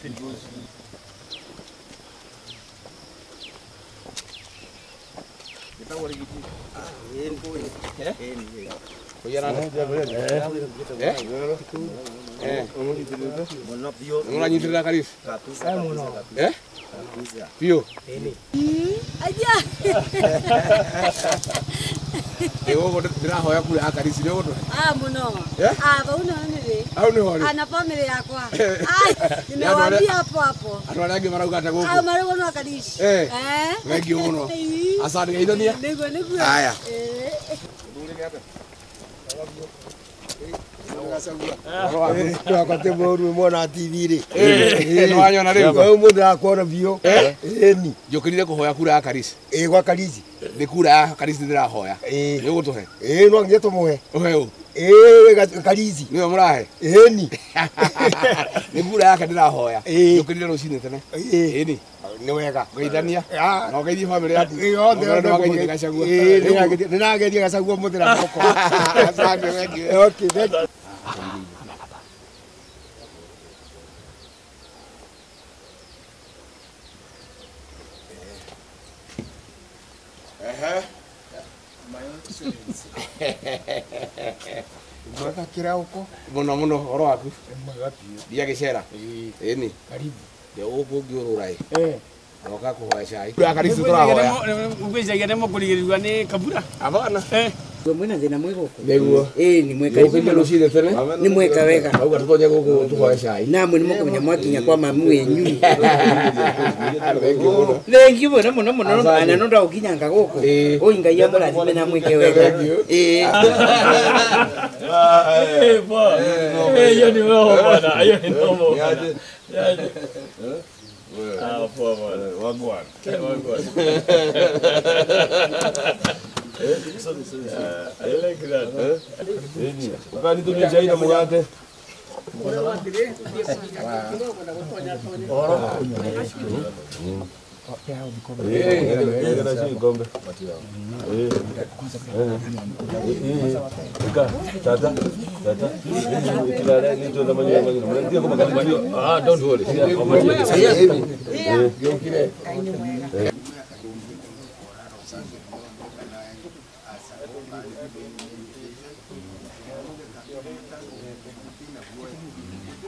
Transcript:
Kita boleh gitu. Aja. Ewo bodo dira hoya kule akarisi ne bodo. Muno. Bauna nini? Au ne wali. Ana family yakwa. Nimewaambia hapo. Anwala ge marauga ta gogo. Marauga no akarisi. Wengi uno. Asante gaitania. Nego. Haya. Wakati mworu mwana TV ri. No anyona ri. Wewe mundu akora bio. Ni. Jokirire kuhoya kura akarisi. Gwa karisi. Ni kura akarisi ndira hoya. Ni gutuhe. No ngie tumuhe. Uheu. Karisi. Niwe murahe. Ni. Ni kura yake ndira hoya. Jokirire rucini tene. Ni. Ni wega. Geithania. No geithie family yaku. Yothe gacagua. Ninageria gacagua muthira moko. Asante wengi. Okay, thank you. Mwaka kira uko? Muno horo waku. Dia gicera. Ni. Karibu. Ndio uko ngiururai. Anoka kuhoya cai. Kura akarisi turahoya. Ugwicagia nä må kå rigä rirwa nä kabura Abana. Mwina thina mwiko. Niguo. Ni mweka. Ukimbe rucini tene. Ni mweka wega. Auga tutonya guku tuhoya cai. Namwe ni mukumenya mwakinya kwa mamu wenyu. Thengi muno ana no ndaukinyanga guku. Ngai amurathime na mwike wega. Yo ni wewe bwana, ayo ni nomo. Poa bwana. Wagwan. I like that. Ukani tumia chai na mugate. Don't worry.